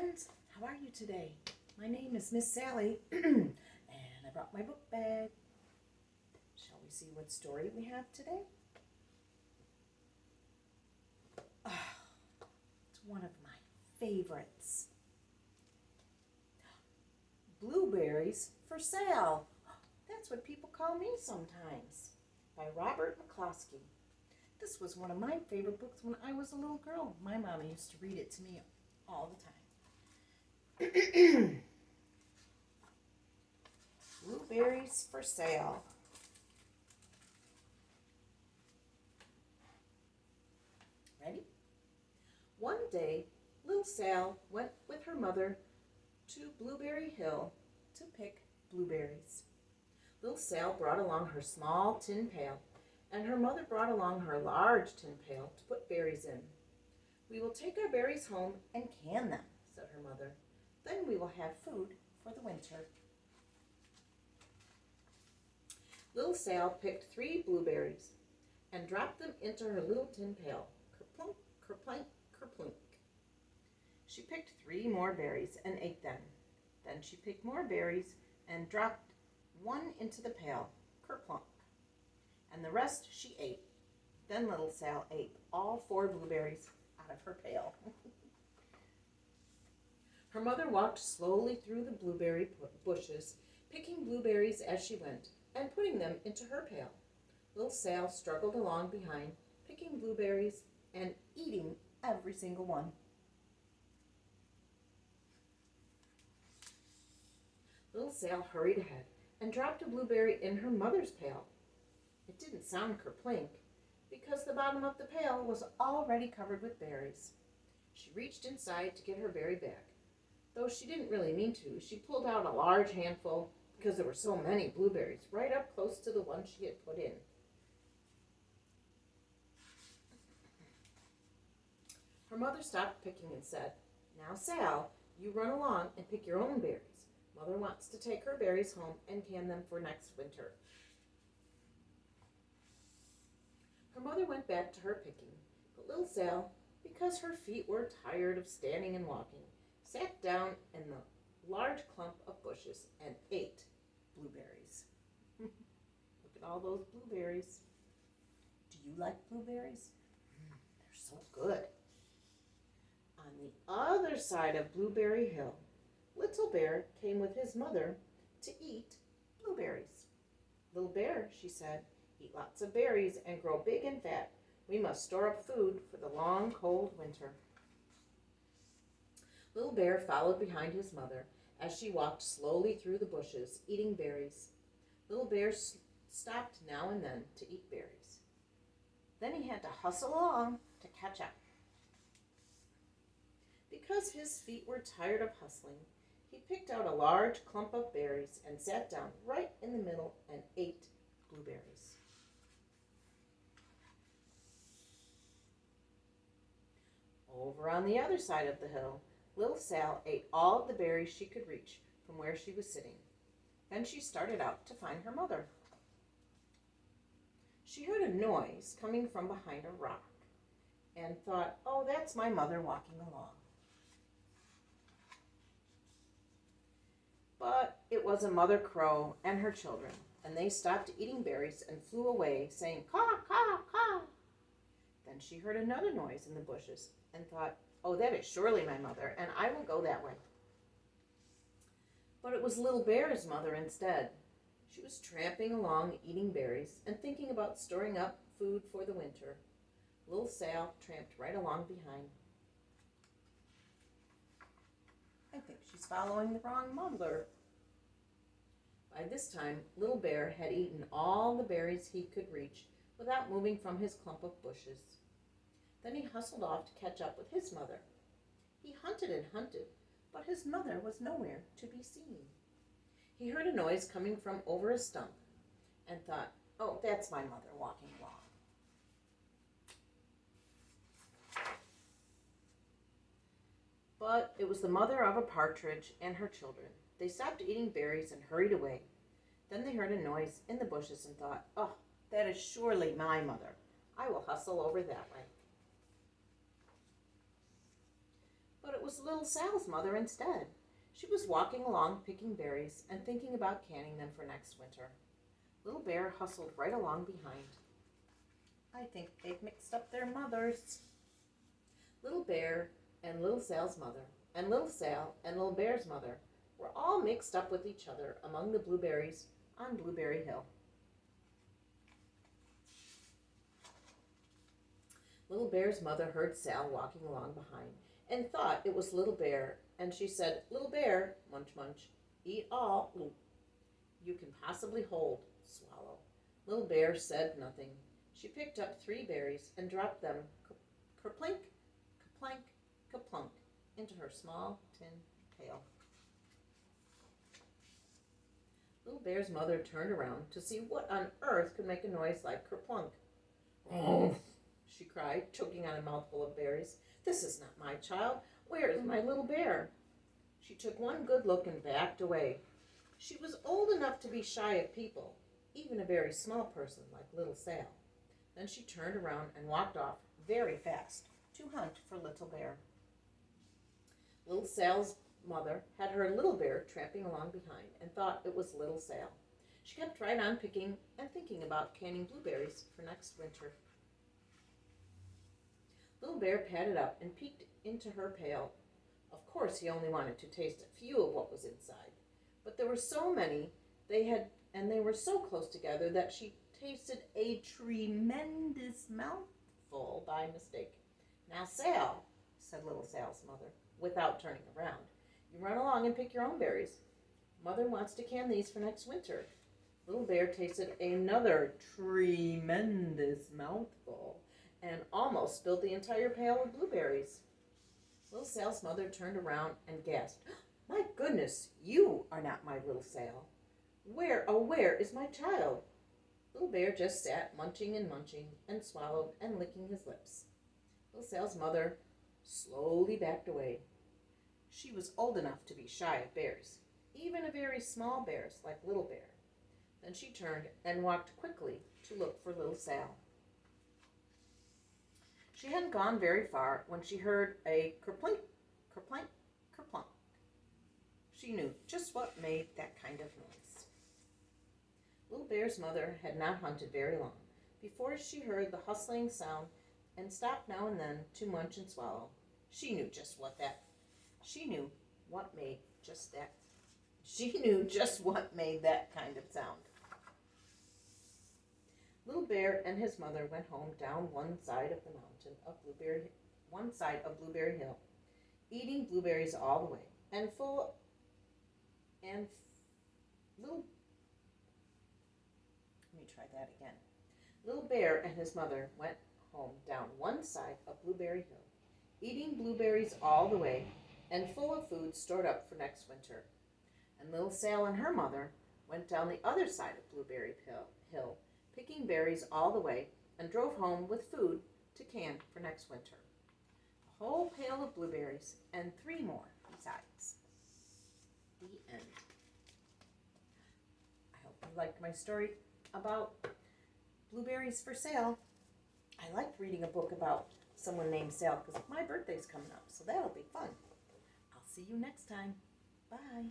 friends, how are you today? My name is Miss Sally, and I brought my book bag. Shall we see what story we have today? Oh, it's one of my favorites. Blueberries for Sale. That's what people call me sometimes. By Robert McCloskey. This was one of my favorite books when I was a little girl. My mama used to read it to me all the time. Blueberries for Sale. Ready? One day, little Sal went with her mother to Blueberry Hill to pick blueberries. Little Sal brought along her small tin pail, and her mother brought along her large tin pail to put berries in. "We will take our berries home and can them," said her mother. "Then we will have food for the winter." Little Sal picked 3 blueberries and dropped them into her little tin pail. Kerplunk, kerplank, kerplunk. She picked 3 more berries and ate them. Then she picked more berries and dropped 1 into the pail. Kerplunk. And the rest she ate. Then little Sal ate all 4 blueberries out of her pail. Her mother walked slowly through the blueberry bushes, picking blueberries as she went and putting them into her pail. Little Sal struggled along behind, picking blueberries and eating every single one. Little Sal hurried ahead and dropped a blueberry in her mother's pail. It didn't sound kerplink because the bottom of the pail was already covered with berries. She reached inside to get her berry back. Though she didn't really mean to, she pulled out a large handful because there were so many blueberries right up close to the one she had put in. Her mother stopped picking and said, "Now, Sal, you run along and pick your own berries. Mother wants to take her berries home and can them for next winter." Her mother went back to her picking, but little Sal, because her feet were tired of standing and walking, sat down in the large clump of bushes and ate blueberries. Look at all those blueberries. Do you like blueberries? They're so good. On the other side of Blueberry Hill, Little Bear came with his mother to eat blueberries. "Little Bear," she said, "eat lots of berries and grow big and fat. We must store up food for the long, cold winter." Little Bear followed behind his mother as she walked slowly through the bushes, eating berries. Little Bear stopped now and then to eat berries. Then he had to hustle along to catch up. Because his feet were tired of hustling, he picked out a large clump of berries and sat down right in the middle and ate blueberries. Over on the other side of the hill, little Sal ate all of the berries she could reach from where she was sitting. Then she started out to find her mother. She heard a noise coming from behind a rock and thought, "Oh, that's my mother walking along." But it was a mother crow and her children, and they stopped eating berries and flew away, saying, "Caw, caw, caw." Then she heard another noise in the bushes and thought, "Oh, that is surely my mother, and I will go that way." But it was Little Bear's mother instead. She was tramping along eating berries and thinking about storing up food for the winter. Little Sal tramped right along behind. I think she's following the wrong mother. By this time, Little Bear had eaten all the berries he could reach without moving from his clump of bushes. Then he hustled off to catch up with his mother. He hunted and hunted, but his mother was nowhere to be seen. He heard a noise coming from over a stump and thought, "Oh, that's my mother walking along." But it was the mother of a partridge and her children. They stopped eating berries and hurried away. Then they heard a noise in the bushes and thought, "Oh, that is surely my mother. I will hustle over that way." But it was little Sal's mother instead. She was walking along picking berries and thinking about canning them for next winter. Little Bear hustled right along behind. I think they've mixed up their mothers. Little Bear and Little Sal's mother, and Little Sal and Little Bear's mother were all mixed up with each other among the blueberries on Blueberry Hill. Little Bear's mother heard Sal walking along behind and thought it was Little Bear, and she said, "Little Bear, munch munch, eat all you can possibly hold, swallow." Little Bear said nothing. She picked up 3 berries and dropped them kerplink, kaplank, kaplunk into her small tin pail. Little Bear's mother turned around to see what on earth could make a noise like kerplunk. "Oh," she cried, choking on a mouthful of berries. "This is not my child. Where is my little bear?" She took one good look and backed away. She was old enough to be shy of people, even a very small person like Little Sal. Then she turned around and walked off very fast to hunt for Little Bear. Little Sal's mother had her little bear tramping along behind and thought it was Little Sal. She kept right on picking and thinking about canning blueberries for next winter. Little Bear padded up and peeked into her pail. Of course, he only wanted to taste a few of what was inside, but there were so many they were so close together that she tasted a tremendous mouthful by mistake. "Now, Sal," said Little Sal's mother, without turning around, "you run along and pick your own berries. Mother wants to can these for next winter." Little Bear tasted another tremendous mouthful and almost spilled the entire pail of blueberries. Little Sal's mother turned around and gasped, "My goodness, you are not my Little Sal. Where, oh where is my child?" Little Bear just sat munching and swallowed and licking his lips. Little Sal's mother slowly backed away. She was old enough to be shy of bears, even of very small bears like Little Bear. Then she turned and walked quickly to look for Little Sal. She hadn't gone very far when she heard a kerplink, kerplank, kerplunk. She knew just what made that kind of noise. Little Bear's mother had not hunted very long before she heard the hustling sound and stopped now and then to munch and swallow. She knew just what made that kind of sound. Little Bear and his mother went home down one side of Blueberry Hill, eating blueberries all the way, Little Bear and his mother went home down one side of Blueberry Hill, eating blueberries all the way, and full of food stored up for next winter. And Little Sal and her mother went down the other side of Blueberry Hill, picking berries all the way, and drove home with food to can for next winter. A whole pail of blueberries and 3 more besides. The end. I hope you liked my story about blueberries for sale. I liked reading a book about someone named Sal because my birthday's coming up, so that'll be fun. I'll see you next time. Bye.